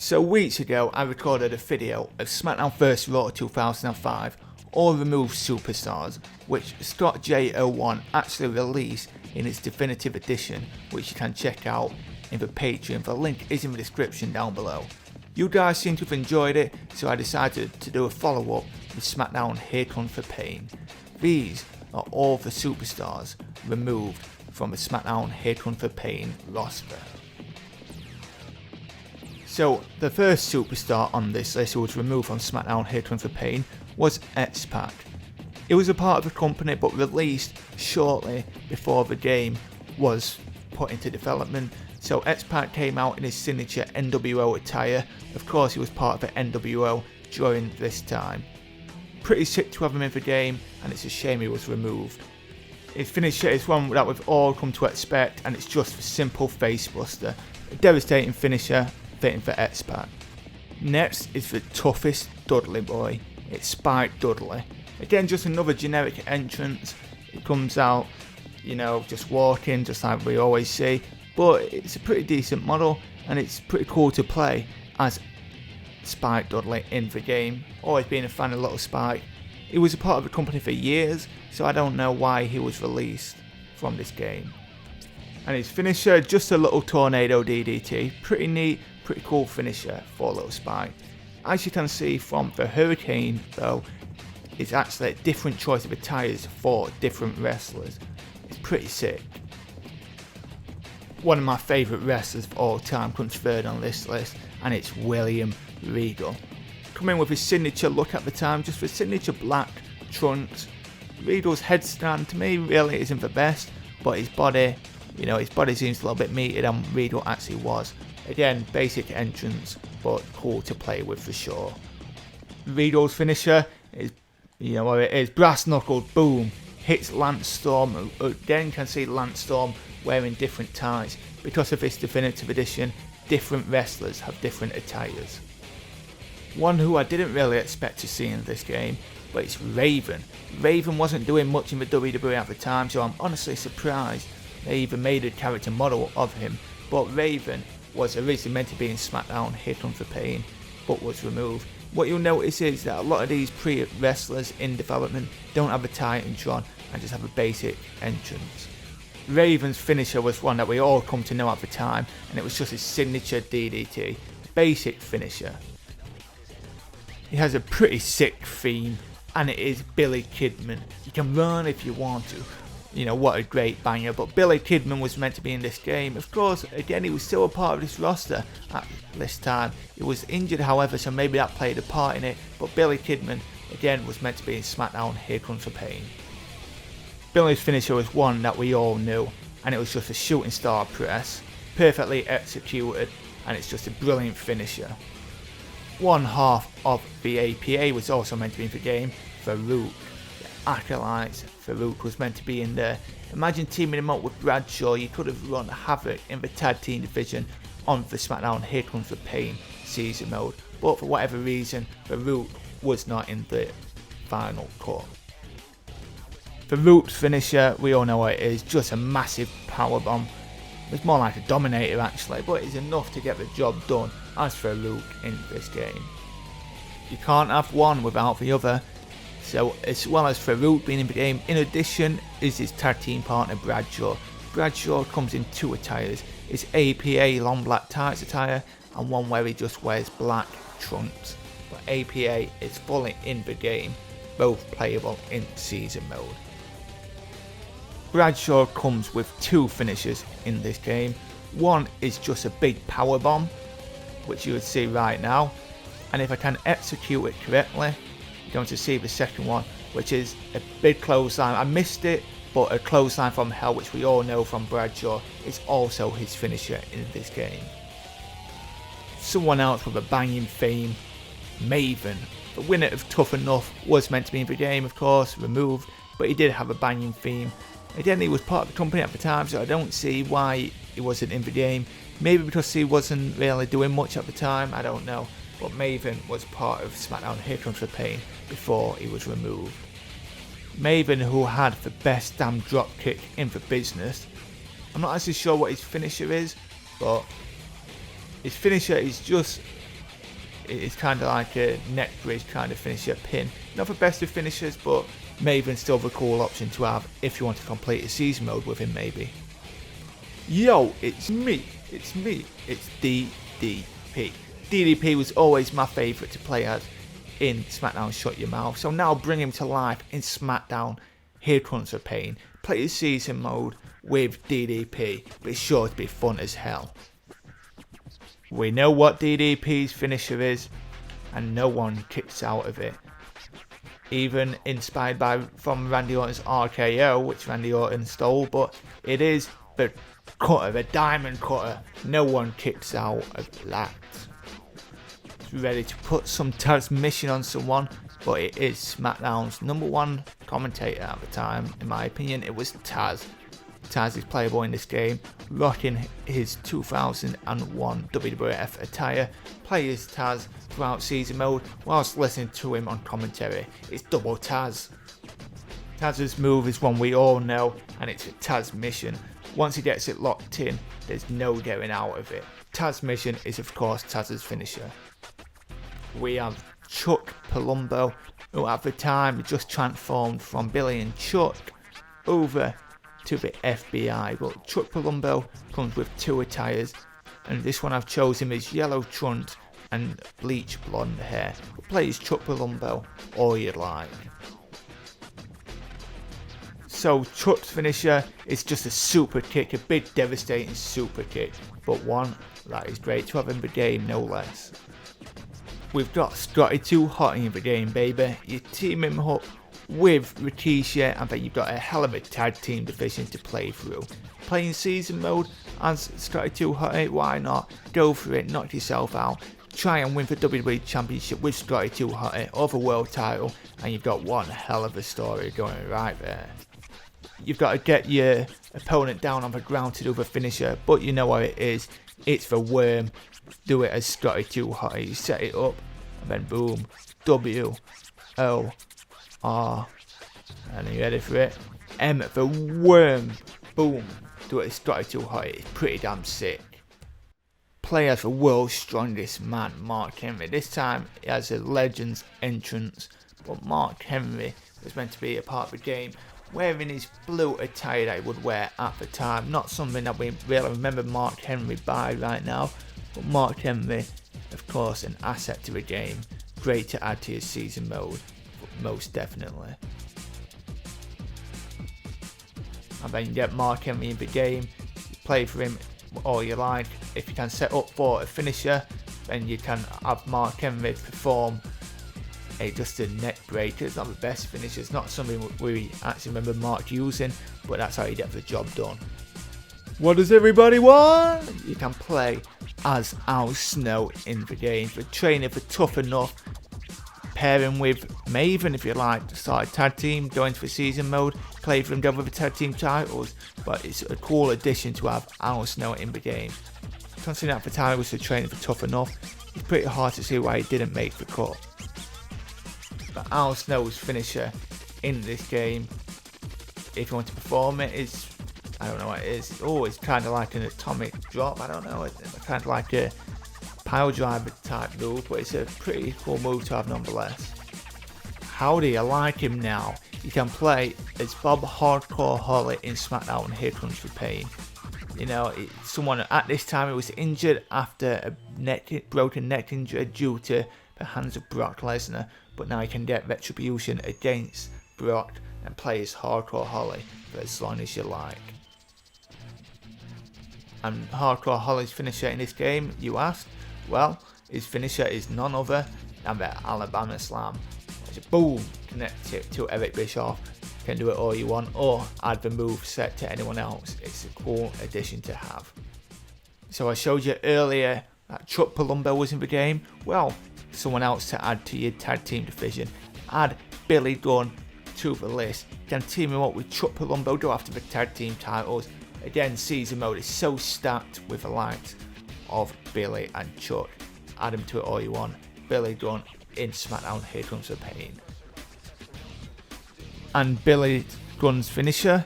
So weeks ago I recorded a video of SmackDown vs Raw 2005 All Removed Superstars, which ScottJay01 actually released in its definitive edition, which you can check out in the Patreon. The link is in the description down below. You guys seem to have enjoyed it, so I decided to do a follow up with SmackDown Here Comes the Pain. These are all the superstars removed from the SmackDown Here Comes the Pain roster. So the first superstar on this list who was removed from SmackDown Here Comes the Pain was XPac. It was a part of the company but released shortly before the game was put into development. So XPac came out in his signature NWO attire. Of course he was part of the NWO during this time. Pretty sick to have him in the game, and it's a shame he was removed. His finisher is one that we've all come to expect, and it's just a simple face buster. A devastating finisher fitting for XPac. Next is the toughest Dudley boy. It's Spike Dudley. Again, just another generic entrance. It comes out, just walking, just like we always see. But it's a pretty decent model, and it's pretty cool to play as Spike Dudley in the game. Always been a fan of Little Spike. He was a part of the company for years, so I don't know why he was released from this game. And his finisher, just a little tornado DDT. Pretty neat, pretty cool finisher for Little Spike. As you can see from the Hurricane though, it's actually a different choice of attires for different wrestlers. It's pretty sick. One of my favourite wrestlers of all time comes third on this list, and it's William Regal. Coming with his signature look at the time, just for signature black trunks. Regal's headstand to me really isn't the best, but his body, his body seems a little bit meaty than Regal actually was. Again, basic entrance, but cool to play with for sure. Regal's finisher is, what it is, brass knuckle, boom, hits Lance Storm. Again, you can see Lance Storm wearing different ties. Because of this definitive edition, different wrestlers have different attires. One who I didn't really expect to see in this game, but it's Raven. Raven wasn't doing much in the WWE at the time, so I'm honestly surprised they even made a character model of him. But Raven was originally meant to be in SmackDown Here Comes the Pain, but was removed. What you'll notice is that a lot of these pre-wrestlers in development don't have a Titantron and just have a basic entrance. Raven's finisher was one that we all come to know at the time, and it was just his signature DDT, basic finisher. He has a pretty sick theme, and it is Billy Kidman. You can run if you want to. What a great banger, but Billy Kidman was meant to be in this game. Of course, again, he was still a part of this roster at this time. He was injured, however, so maybe that played a part in it, but Billy Kidman, again, was meant to be in SmackDown Here Comes the Pain. Billy's finisher was one that we all knew, and it was just a shooting star press, perfectly executed, and it's just a brilliant finisher. One half of the APA was also meant to be in the game, Farouk. The Acolytes, Farouk was meant to be in there. Imagine teaming him up with Bradshaw. You could have run havoc in the tag team division on the SmackDown Here Comes the Pain season mode, but for whatever reason, Farouk was not in the final cut. Farouk's finisher, we all know what it is, just a massive powerbomb. It's more like a Dominator actually, but it's enough to get the job done as Farouk in this game. You can't have one without the other. So as well as Farouk being in the game, in addition is his tag team partner Bradshaw. Bradshaw comes in two attires. It's APA long black tights attire and one where he just wears black trunks. But APA is fully in the game, both playable in season mode. Bradshaw comes with two finishes in this game. One is just a big power bomb, which you would see right now, and if I can execute it correctly, you're going to see the second one, which is a big clothesline. I missed it, but a clothesline from hell, which we all know from Bradshaw, is also his finisher in this game. Someone else with a banging theme, Maven. The winner of Tough Enough was meant to be in the game, of course, removed, but he did have a banging theme. Again, he was part of the company at the time, so I don't see why he wasn't in the game. Maybe because he wasn't really doing much at the time, I don't know. But Maven was part of SmackDown Here Comes the Pain before he was removed. Maven, who had the best damn dropkick in the business. I'm not actually sure what his finisher is, but his finisher is just It's kind of like a neck bridge kind of finisher pin. Not the best of finishers, but Maven's still the cool option to have if you want to complete a season mode with him maybe. Yo, it's me, it's DDP. DDP was always my favourite to play as in Smackdown Shut Your Mouth, so now bring him to life in Smackdown Here Comes the Pain. Play the season mode with DDP, but it's sure to be fun as hell. We know what DDP's finisher is, and no one kicks out of it. Even inspired from Randy Orton's RKO, which Randy Orton stole, but it is the cutter, the diamond cutter. No one kicks out of that. It's ready to put some transmission on someone, but it is SmackDown's #1 commentator at the time. In my opinion, it was Taz. Taz is playable in this game, rocking his 2001 WWF attire. Play as Taz throughout season mode whilst listening to him on commentary. It's double Taz. Taz's move is one we all know, and it's a Taz mission. Once he gets it locked in, there's no getting out of it. Taz mission is of course Taz's finisher. We have Chuck Palumbo, who at the time just transformed from Billy and Chuck over to the FBI, but Chuck Palumbo comes with 2 attires, and this one I've chosen is yellow trunks and bleach blonde hair. But play as Chuck Palumbo all you like. So Chuck's finisher is just a super kick, a big devastating super kick, but one that is great to have in the game no less. We've got Scotty Too Hot in the game, baby. You team him up with Rikishi, and then you've got a hell of a tag team division to play through. Playing season mode as Scotty Too Hot, why not? Go for it, knock yourself out. Try and win the WWE Championship with Scotty Too Hot or the world title, and you've got one hell of a story going right there. You've got to get your opponent down on the ground to do the finisher, but you know what it is. It's the worm. Do it as Scotty Too Hot. You set it up, and then boom, W-O-R, and are you ready for it? M, the worm. Boom. Do it as Scotty Too Hot. It's pretty damn sick. Play as the world's strongest man, Markhenry. This time he has a Legends entrance, but Markhenry was meant to be a part of the game, wearing his blue attire that he would wear at the time. Not something that we really remember Markhenry by right now, but Markhenry, of course, an asset to the game. Great to add to your season mode, most definitely. And then you get Markhenry in the game, you play for him all you like. If you can set up for a finisher, then you can have Markhenry perform just a neck breaker. It's not the best finisher, it's not something we actually remember Mark using, but that's how you get the job done. What does everybody want? You can play as Al Snow in the game. The trainer for Tough Enough, pairing with Maven if you like to start a tag team, go into the season mode, play for them down with the tag team titles, but it's a cool addition to have Al Snow in the game. Considering that the title was the trainer for Tough Enough, it's pretty hard to see why he didn't make the cut. But Al Snow's finisher in this game, if you want to perform it, is, I don't know what it is. Oh, it's kind of like an atomic drop. I don't know. It's kind of like a pile driver type move, but it's a pretty cool move to have nonetheless. Howdy, I like him now. You can play as Bob Hardcore Holly in Smackdown Here Comes the Pain. You know, someone at this time who was injured after a broken neck injury due to the hands of Brock Lesnar, but now he can get retribution against Brock and play as Hardcore Holly for as long as you like. And Hardcore Holly's finisher in this game, you asked? Well, his finisher is none other than the Alabama Slam. It's a boom, connect it to Eric Bischoff. You can do it all you want, or add the move set to anyone else. It's a cool addition to have. So I showed you earlier that Chuck Palumbo was in the game. Well, someone else to add to your tag team division. Add Billy Gunn to the list. You can team him up with Chuck Palumbo, go after the tag team titles. Again, season mode is so stacked with the likes of Billy and Chuck. Add them to it all you want. Billy Gunn in Smackdown Here Comes the Pain. And Billy Gunn's finisher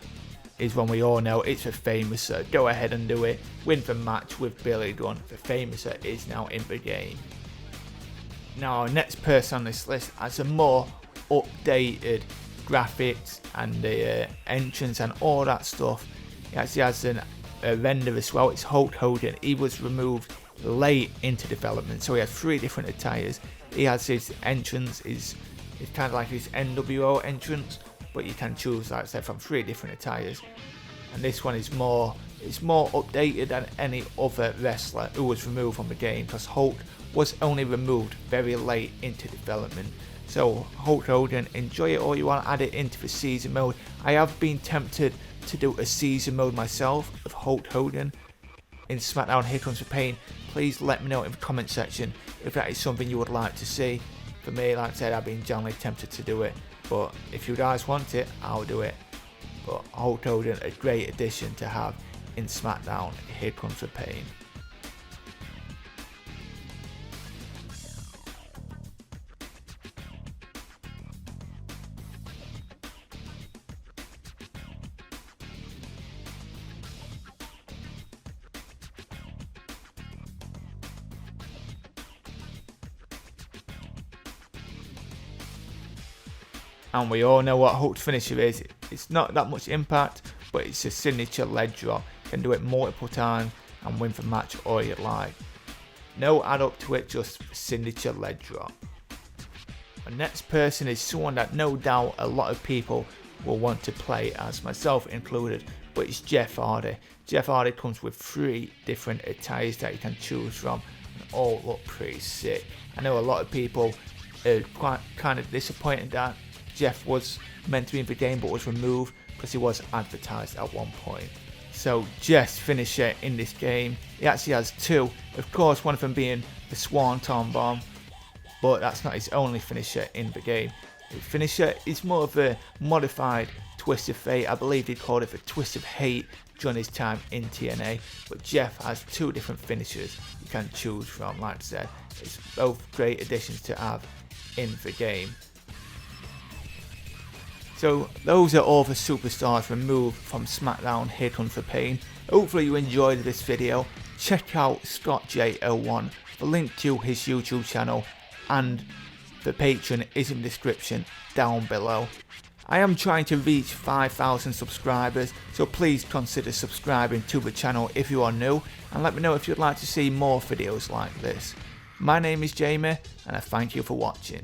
is one we all know. It's a Famouser. Go ahead and do it. Win the match with Billy Gunn. The Famouser is now in the game. Now, next person on this list has a more updated graphics and the entrance and all that stuff. He actually has a render as well. It's Hulk Hogan. He was removed late into development, so he has 3 different attires. He has his entrance, it's kind of like his NWO entrance, but you can choose, like I said, from 3 different attires. And this one is more updated than any other wrestler who was removed from the game, because Hulk was only removed very late into development. So Hulk Hogan, enjoy it all you want, add it into the season mode. I have been tempted to do a season mode myself of Hulk Hogan in SmackDown Here Comes the Pain. Please let me know in the comment section if that is something you would like to see. For me, like I said, I've been generally tempted to do it, but if you guys want it, I'll do it. But Hulk Hogan, a great addition to have in SmackDown Here Comes the Pain. And we all know what Hulk's finisher is. It's not that much impact, but it's a signature leg drop. You can do it multiple times and win the match all you like. No add up to it, just signature leg drop. The next person is someone that no doubt a lot of people will want to play as, myself included, but it's Jeff Hardy. Jeff Hardy comes with 3 different attires that you can choose from, and all look pretty sick. I know a lot of people are quite kind of disappointed that Jeff was meant to be in the game but was removed because he was advertised at one point. So Jeff's finisher in this game, he actually has 2. Of course, one of them being the Swanton Bomb, but that's not his only finisher in the game. His finisher is more of a modified Twist of Fate. I believe he called it the Twist of Hate during his time in TNA. But Jeff has 2 different finishers you can choose from. Like I said, it's both great additions to have in the game. So those are all the superstars removed from SmackDown Here Comes the Pain. Hopefully you enjoyed this video. Check out ScottJay01. The link to his YouTube channel and the Patreon is in the description down below. I am trying to reach 5,000 subscribers, so please consider subscribing to the channel if you are new, and let me know if you'd like to see more videos like this. My name is Jamie, and I thank you for watching.